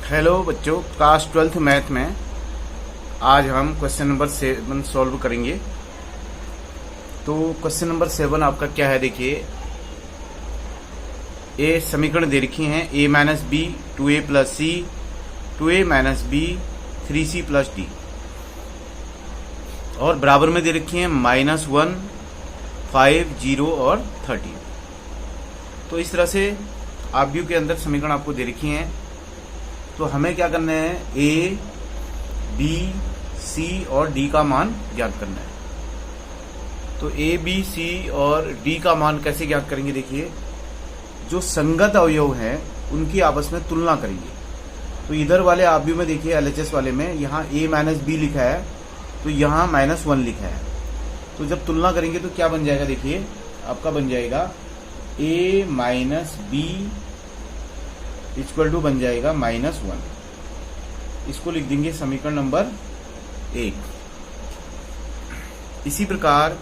Hello बच्चों, class 12th math में आज हम क्वेश्चन नंबर 7 सॉल्व करेंगे। तो क्वेश्चन नंबर 7 आपका क्या है, देखिए। ए समीकरण दे रखी हैं a minus b 2a plus c 2a minus b 3c plus d, और बराबर में दे रखी हैं -1 5 0 और 30। तो इस तरह से आव्यूह के अंदर समीकरण आपको दे रखी हैं। तो हमें क्या करना है, ए बी सी और डी का मान ज्ञात करना है। तो ए बी सी और डी का मान कैसे ज्ञात करेंगे, देखिए। जो संगत अवयव हैं उनकी आपस में तुलना करेंगे। तो इधर वाले आव्यूह में देखिए, एलएचएस वाले में यहाँ a माइनस बी लिखा है, तो यहाँ -1 लिखा है। तो जब तुलना करेंगे तो क्या बन जाएगा, देखिए। आपका बन जाएगा a minus b equal to बन जाएगा -1। इसको लिख देंगे समीकरण नंबर 1। इसी प्रकार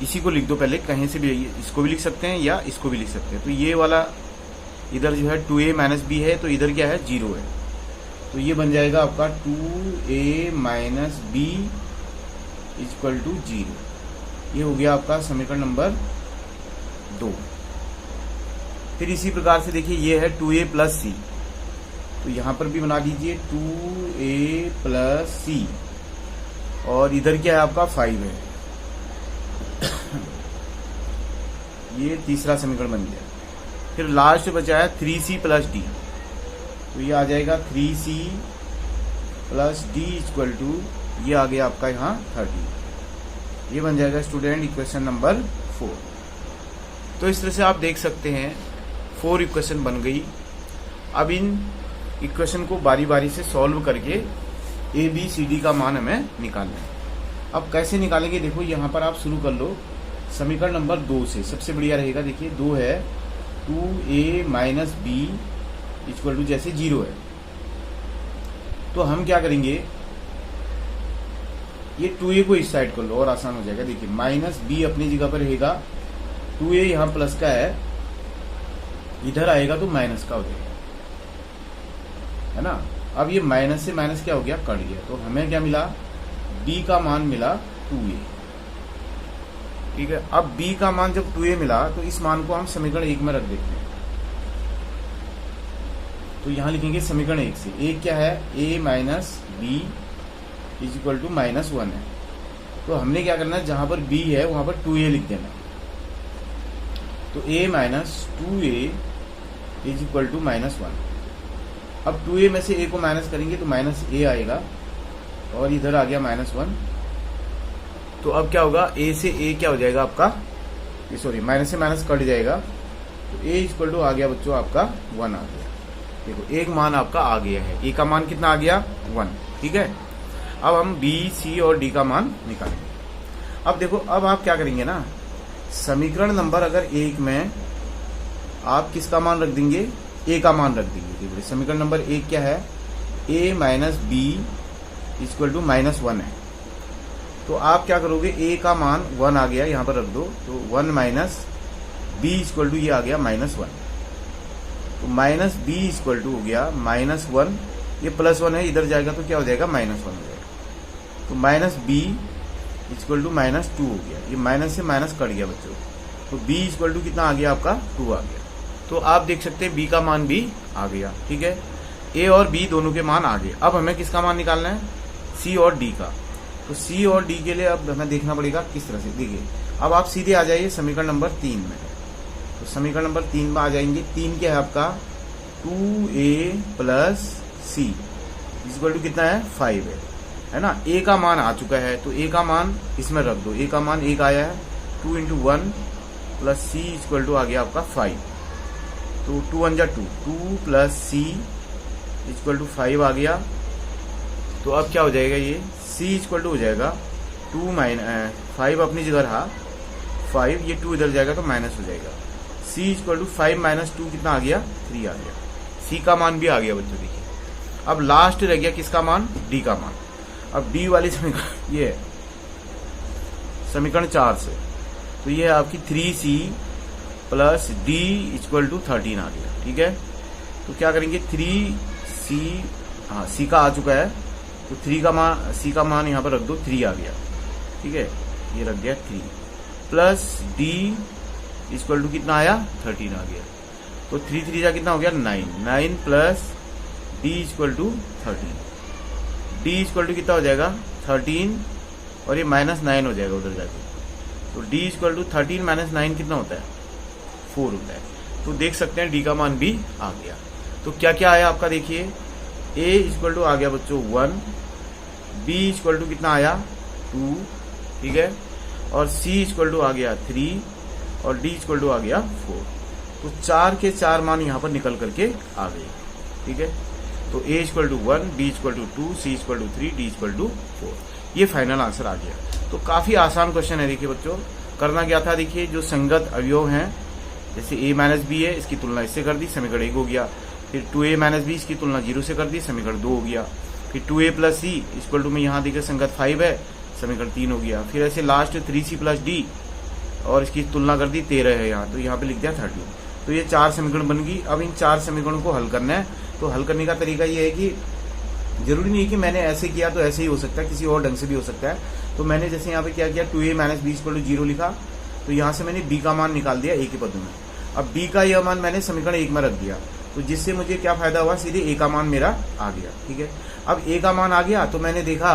इसी को लिख दो पहले, कहीं से भी, इसको भी लिख सकते हैं या इसको भी लिख सकते हैं। तो ये वाला इधर जो है 2a माइनस बी है, तो इधर क्या है, 0 है। तो ये बन जाएगा आपका 2a minus b equal to 0। ये हो गया आपका समीकरण नंबर 2। फिर इसी प्रकार से देखिए, ये है 2a प्लस सी, तो यहां पर भी बना दीजिए 2a प्लस सी, और इधर क्या है आपका 5 है। ये तीसरा समीकरण बन गया। फिर लास्ट बचा है 3c प्लस डी, तो ये आ जाएगा 3c plus d equal to, ये आ गया आपका यहाँ 30। ये बन जाएगा स्टूडेंट इक्वेशन नंबर 4। तो इस तरह से आप देख सकते हैं 4 इक्वेशन बन गई। अब इन इक्वेशन को बारी बारी से सॉल्व करके ए बी सी डी का मान हमें निकालना है। अब कैसे निकालेंगे, देखो यहाँ पर आप शुरू कर लो समीकरण नंबर 2 से, सबसे बढ़िया रहेगा। देखिए 2 है 2a minus b equal to जैसे 0 है, तो हम क्या करेंगे, ये 2a को इस साइड कर लो और आसान हो जाएगा। देखिए माइनस बी अपनी जगह पर रहेगा, 2a यहाँ प्लस का है, इधर आएगा तो माइनस का हो जाएगा, है ना। अब ये माइनस से माइनस क्या हो गया, कट गया। तो हमें क्या मिला, b का मान मिला 2a। ठीक है। अब b का मान जब 2a मिला तो इस मान को हम समीकरण 1 में रख देते हैं। तो यहां लिखेंगे समीकरण 1 से, a क्या है, a minus b equal to -1 है। तो हमने क्या करना है, जहां पर b है वहां पर 2a लिख देना। तो a minus 2a is equal to -1। अब 2a में से a को माइनस करेंगे तो -a आएगा, और इधर आ गया -1। तो अब क्या होगा, a से a क्या हो जाएगा आपका, सॉरी माइनस से माइनस कट जाएगा। तो a इक्वल टू आ गया बच्चों आपका 1 आ गया। देखो एक मान आपका आ गया है, a का मान कितना आ गया, 1। ठीक है। अब हम b c और d का मान निकालेंगे। अब देखो, अब आप क्या करेंगे ना, समीकरण नंबर अगर 1 में आप किसका मान रख देंगे, a का मान रख देंगे। देखिए समीकरण नंबर 1 क्या है, a minus b equal to -1 है। तो आप क्या करोगे, a का मान 1 आ गया, यहां पर रख दो। तो 1 माइनस बी इक्वल टू, ये आ गया -1। तो माइनस बी इक्वल टू हो गया -1, ये +1 है, इधर जाएगा तो क्या हो जाएगा, -1 हो जाएगा। तो माइनस बी इक्वल टू -2 हो गया। ये माइनस से माइनस कट गया बच्चों। तो b इक्वल टू कितना आ गया आपका, 2 आ गया। तो आप देख सकते हैं b का मान भी आ गया। ठीक है, a और b दोनों के मान आ गए। अब हमें किसका मान निकालना है, c और d का। तो c और d के लिए अब हमें देखना पड़ेगा किस तरह से। देखिए अब आप सीधे आ जाइए समीकरण नंबर 3 में। तो समीकरण नंबर 3 में आ जाएंगे। 3 क्या है आपका, 2a plus C equal to कितना है, 5 है ना। a का मान आ चुका है, तो a का मान इसमें रख दो। a का मान 1 आया है, 2 × 1 प्लस c इक्वल टू आ गया आपका 5। तो 2 × 1 = 2, 2 प्लस c इक्वल टू 5 आ गया। तो अब क्या हो जाएगा, ये c इक्वल टू हो जाएगा 5 अपनी जगह रहा 5, ये 2 इधर जाएगा तो माइनस हो जाएगा। c इक्वल टू 5 - 2 कितना आ गया, 3 आ गया। c का मान भी आ गया बच्चों। देखिए अब लास्ट रह गया किसका मान, d का मान। अब d वाली समीकरण ये है समीकरण 4 से, तो ये है आपकी 3c plus d equal to 13 आ गया। ठीक है, तो क्या करेंगे 3C, हाँ C का आ चुका है, तो 3 का मान, C का मान यहाँ पर रख दो, 3 आ गया, ठीक है, ये रख दिया 3 प्लस D इक्वल टू कितना आया 13 आ गया, तो 3 3 जा कितना हो गया 9 plus D equal to 13, D equal to कितना हो जाएगा 13 और ये -9 हो जाएगा उधर जाके, तो D इक्वल टू 13 - 9 कितना होता है 4 होता है। तो देख सकते हैं D का मान भी आ गया। तो क्या क्या आया आपका देखिए, A इक्वल टू आ गया बच्चों 1, B इक्वल टू कितना आया 2, ठीक है, और C इक्वल टू आ गया 3 और D इक्वल टू आ गया 4। तो 4 के 4 मान यहाँ पर निकल करके आ गए, ठीक है। तो A equal to 1, B equal to 2, C equal to 3, D equal to 4, ये फाइनल आंसर आ गया। तो काफी आसान क्वेश्चन है। देखिए बच्चों, करना क्या था, देखिए जो संगत अवयव हैं, जैसे A माइनस बी है, इसकी तुलना इससे कर दी, समीकरण 1 हो गया। फिर 2A माइनस बी, इसकी तुलना 0 से कर दी, समीकरण 2 हो गया। फिर 2A plus C equal to में यहाँ देखिए संगत 5 है, समीकरण 3 हो गया। फिर ऐसे लास्ट 3C प्लस D और इसकी तुलना कर दी 13 है यहाँ, तो यहाँ पे लिख दिया 13। तो ये 4 समीकरण बन गई। अब इन 4 समीकरणों को हल करना है। तो हल करने का तरीका ये है कि जरूरी नहीं है कि मैंने ऐसे किया तो ऐसे ही हो सकता है, किसी और ढंग से भी हो सकता है। तो मैंने जैसे यहाँ पे क्या किया, 2A minus b equal to 0 लिखा, तो यहाँ से मैंने B का मान निकाल दिया A के पद में। अब B का यह मान मैंने समीकरण 1 में रख दिया, तो जिससे मुझे क्या फायदा हुआ, सीधे A का मान मेरा आ गया, ठीक है। अब A का मान आ गया तो मैंने देखा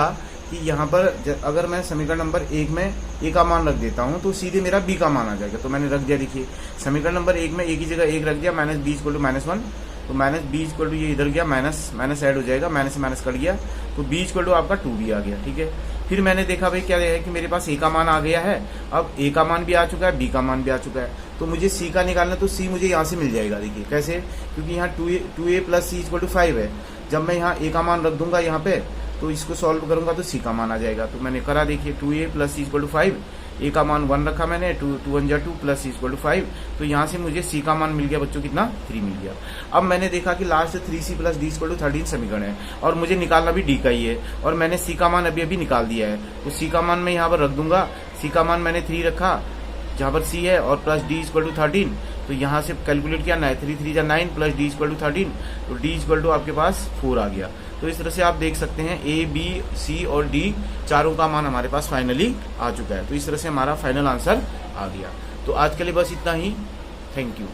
कि यहाँ पर अगर मैं समीकरण नंबर 1 में A का मान रख देता हूँ तो सीधे मेरा B का मान आ जाएगा। तो मैंने रख दिया, देखिए समीकरण नंबर 1 में A की जगह 1 रख दिया, माइनस B इक्वल टू -1, तो माइनस B इक्वल टू ये इधर गया, माइनस ऐड हो जाएगा, माइनस से माइनस कट गया, तो B इक्वल टू आपका 2B आ गया, ठीक है। फिर मैंने देखा भाई क्या है कि मेरे पास A का मान आ गया है, अब A का मान भी आ चुका है, B का मान भी आ चुका है, तो मुझे C का निकालना, तो C मुझे यहाँ से मिल जाएगा। देखिए कैसे, क्योंकि यहाँ 2A plus C equal to 5 है। जब मैं यहाँ A का मान रख दूंगा यहाँ पे, तो इसको सॉल्व करूंगा तो C का मान आ जाएगा। तो मैंने करा, देखिए 2A plus C equal to 5, A का मान 1 रखा मैंने, 2 1 जा 2 प्लस C इक्वल टू 5, तो यहाँ से मुझे C का मान मिल गया बच्चों कितना 3 मिल गया। अब मैंने देखा कि last 3C plus D equal to 13 समीकरण है और मुझे निकालना भी D का ही है, और मैंने C का मान अभी अभी निकाल दिया है। तो C का मान मैं यहाँ पर रख दूंगा, C का मान मैंने 3 रखा जहाँ पर C है, और प्लस D इक्वल टू 13, तो यहाँ से कैलकुलेट किया, 3 3 जा 9 प्लस D इक्वल टू 13, तो D इक्वल टू आपके पास 4 आ गया। तो इस तरह से आप देख सकते हैं A, B, C और D चारों का मान हमारे पास फाइनली आ चुका है। तो इस तरह से हमारा फाइनल आंसर आ गया। तो आज के लिए बस इतना ही। Thank you.